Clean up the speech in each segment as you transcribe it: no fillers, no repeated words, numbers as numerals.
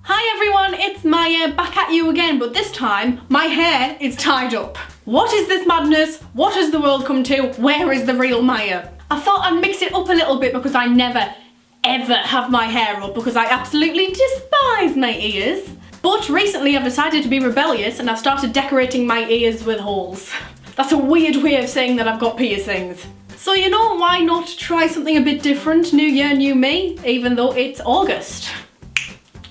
Hi everyone, it's Maya back at you again, but this time my hair is tied up. What is this madness? What has the world come to? Where is the real Maya? I thought I'd mix it up a little bit because I never ever have my hair up because I absolutely despise my ears. But recently I've decided to be rebellious and I've started decorating my ears with holes. That's a weird way of saying that I've got piercings. So you know, why not try something a bit different? New year, new me, even though it's August.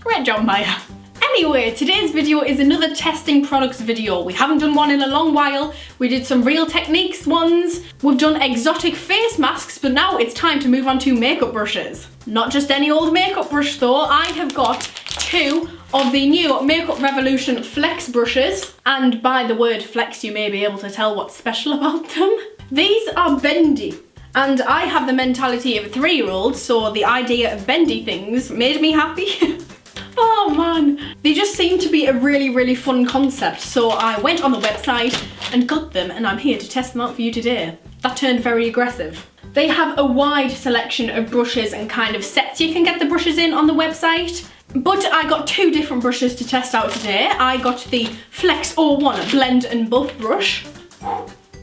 Great job, Maya. Anyway, today's video is another testing products video. We haven't done one in a long while. We did some Real Techniques ones. We've done exotic face masks, but now it's time to move on to makeup brushes. Not just any old makeup brush though. I have got two of the new Makeup Revolution Flex brushes. And by the word flex, you may be able to tell what's special about them. These are bendy. And I have the mentality of a 3-year-old, so the idea of bendy things made me happy. Oh man, they just seem to be a really fun concept, so I went on the website and got them and I'm here to test them out for you today. That turned very aggressive. They have a wide selection of brushes and kind of sets you can get the brushes in on the website, but I got two different brushes to test out today. I got the Flex 01 Blend and Buff brush.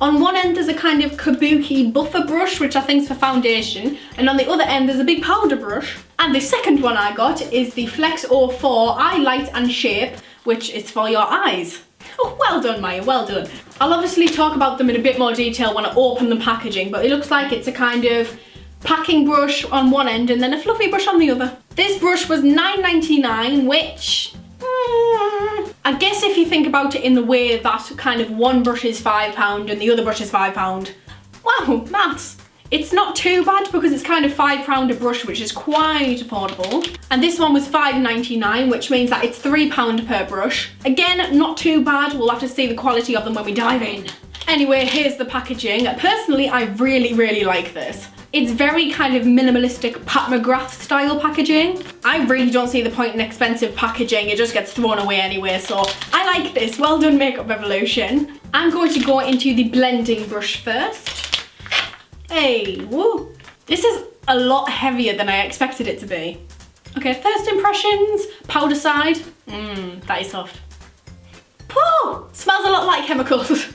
On one end there's a kind of kabuki buffer brush, which I think is for foundation, and on the other end there's a big powder brush. And the second one I got is the Flex 04 Eye Light and Shape, which is for your eyes. Oh, well done, Maya, well done. I'll obviously talk about them in a bit more detail when I open the packaging, but it looks like it's a kind of packing brush on one end and then a fluffy brush on the other. This brush was £9.99, which... I guess if you think about it in the way that kind of one brush is £5 and the other brush is £5. Wow, maths. It's not too bad because it's kind of £5 a brush, which is quite affordable. And this one was £5.99, which means that it's £3 per brush. Again, not too bad. We'll have to see the quality of them when we dive in. Anyway, here's the packaging. Personally, I really like this. It's very kind of minimalistic Pat McGrath style packaging. I really don't see the point in expensive packaging. It just gets thrown away anyway, so I like this. Well done, Makeup Revolution. I'm going to go into the blending brush first. Hey, woo. This is a lot heavier than I expected it to be. Okay, first impressions, powder side. That is soft. Whoa, smells a lot like chemicals.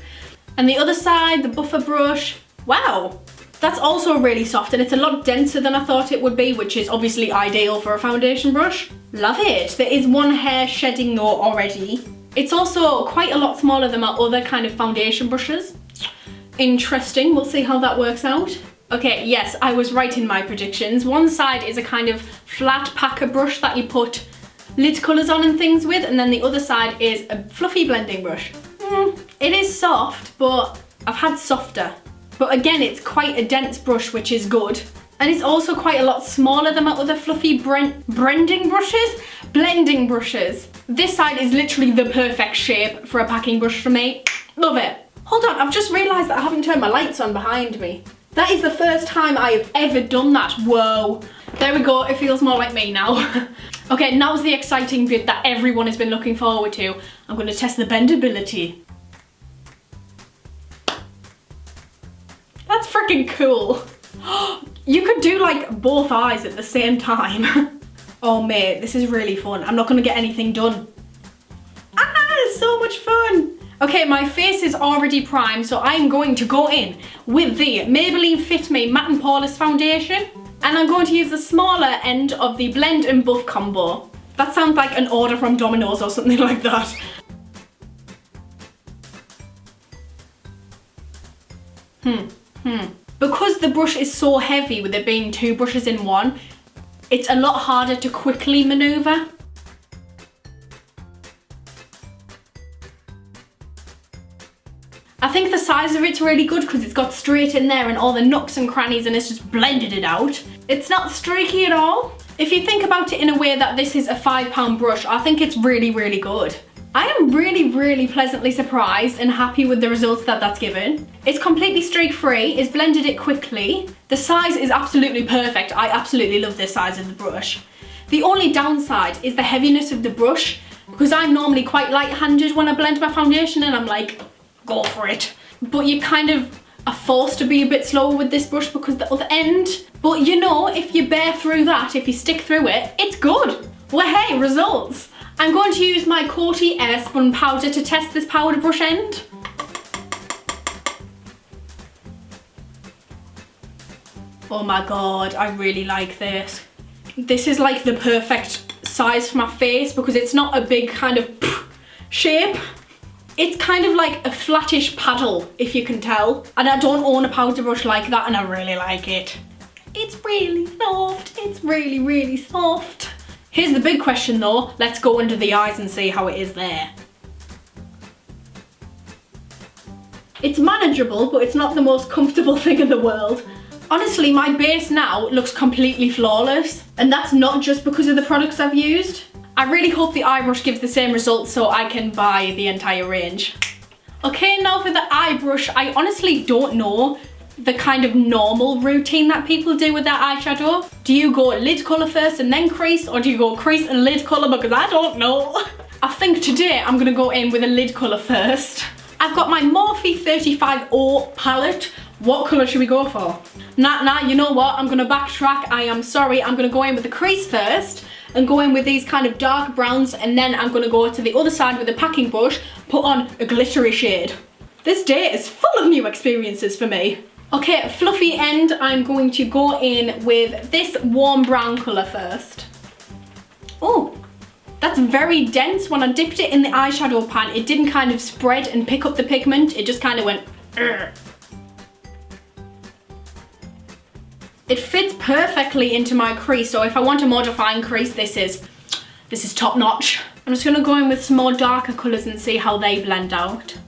And the other side, the buffer brush. Wow. That's also really soft and it's a lot denser than I thought it would be, which is obviously ideal for a foundation brush. Love it. There is one hair shedding though already. It's also quite a lot smaller than my other kind of foundation brushes. Interesting, we'll see how that works out. Okay, yes, I was right in my predictions. One side is a kind of flat packer brush that you put lid colours on and things with, and then the other side is a fluffy blending brush. It is soft, but I've had softer. But again, it's quite a dense brush, which is good. And it's also quite a lot smaller than my other fluffy blending brushes. This side is literally the perfect shape for a packing brush for me. Love it. Hold on, I've just realised that I haven't turned my lights on behind me. That is the first time I have ever done that. Whoa. There we go, it feels more like me now. Okay, now's the exciting bit that everyone has been looking forward to. I'm going to test the bendability. That's freaking cool. You could do like both eyes at the same time. Oh mate, this is really fun. I'm not gonna get anything done. It's so much fun. Okay, my face is already primed, so I'm going to go in with the Maybelline Fit Me Matte and Poreless Foundation. And I'm going to use the smaller end of the Blend and Buff combo. That sounds like an order from Domino's or something like that. Because the brush is so heavy with it being two brushes in one, it's a lot harder to quickly manoeuvre. I think the size of it's really good because it's got straight in there and all the nooks and crannies and it's just blended it out. It's not streaky at all. If you think about it in a way that this is a £5 brush, I think it's really good. I am really pleasantly surprised and happy with the results that that's given. It's completely streak-free, it's blended it quickly. The size is absolutely perfect. I absolutely love this size of the brush. The only downside is the heaviness of the brush, because I'm normally quite light-handed when I blend my foundation and I'm like, go for it. But you kind of are forced to be a bit slower with this brush because the other end. But you know, if you bear through that, if you stick through it, it's good. Well, hey, results. I'm going to use my Coty Air Spun powder to test this powder brush end. Oh my god, I really like this. This is like the perfect size for my face because it's not a big kind of shape. It's kind of like a flattish paddle, if you can tell. And I don't own a powder brush like that and I really like it. It's really soft. It's really, really soft. Here's the big question though. Let's go under the eyes and see how it is there. It's manageable, but it's not the most comfortable thing in the world. Honestly, my base now looks completely flawless, and that's not just because of the products I've used. I really hope the eye brush gives the same results so I can buy the entire range. Okay, now for the eye brush, I honestly don't know the kind of normal routine that people do with their eyeshadow. Do you go lid colour first and then crease, or do you go crease and lid colour? Because I don't know. I think today I'm gonna go in with a lid colour first. I've got my Morphe 35O palette. What colour should we go for? Nah, you know what? I'm gonna backtrack. I am sorry. I'm gonna go in with the crease first and go in with these kind of dark browns, and then I'm gonna go to the other side with a packing brush, put on a glittery shade. This day is full of new experiences for me. Okay, fluffy end, I'm going to go in with this warm brown colour first. Oh, that's very dense. When I dipped it in the eyeshadow pan, it didn't kind of spread and pick up the pigment. It just kind of went, Urgh. It fits perfectly into my crease, so if I want a more defined crease, this is top notch. I'm just gonna go in with some more darker colours and see how they blend out.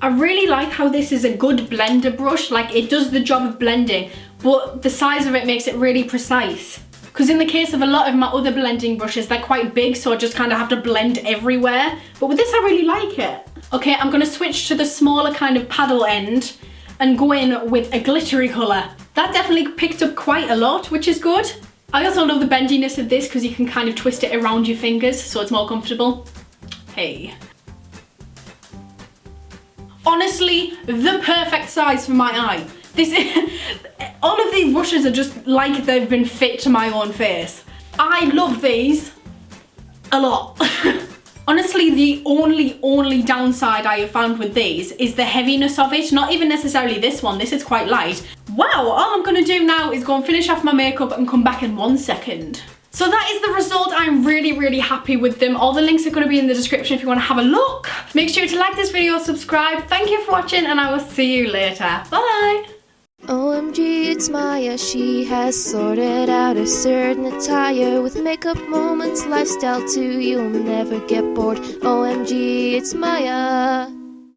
I really like how this is a good blender brush, like it does the job of blending, but the size of it makes it really precise. Because in the case of a lot of my other blending brushes, they're quite big, so I just kind of have to blend everywhere. But with this, I really like it. Okay, I'm gonna switch to the smaller kind of paddle end and go in with a glittery colour. That definitely picked up quite a lot, which is good. I also love the bendiness of this because you can kind of twist it around your fingers so it's more comfortable. Hey. Honestly, the perfect size for my eye. All of these brushes are just like they've been fit to my own face. I love these a lot. Honestly, the only downside I have found with these is the heaviness of it. Not even necessarily this one, this is quite light. Wow, all I'm gonna do now is go and finish off my makeup and come back in 1 second. So that is the result. I'm really happy with them. All the links are gonna be in the description if you wanna have a look. Make sure to like this video, subscribe. Thank you for watching, and I will see you later. Bye. OMG, it's Maya. She has sorted out a certain attire with makeup moments, lifestyle too. You'll never get bored. OMG, it's Maya.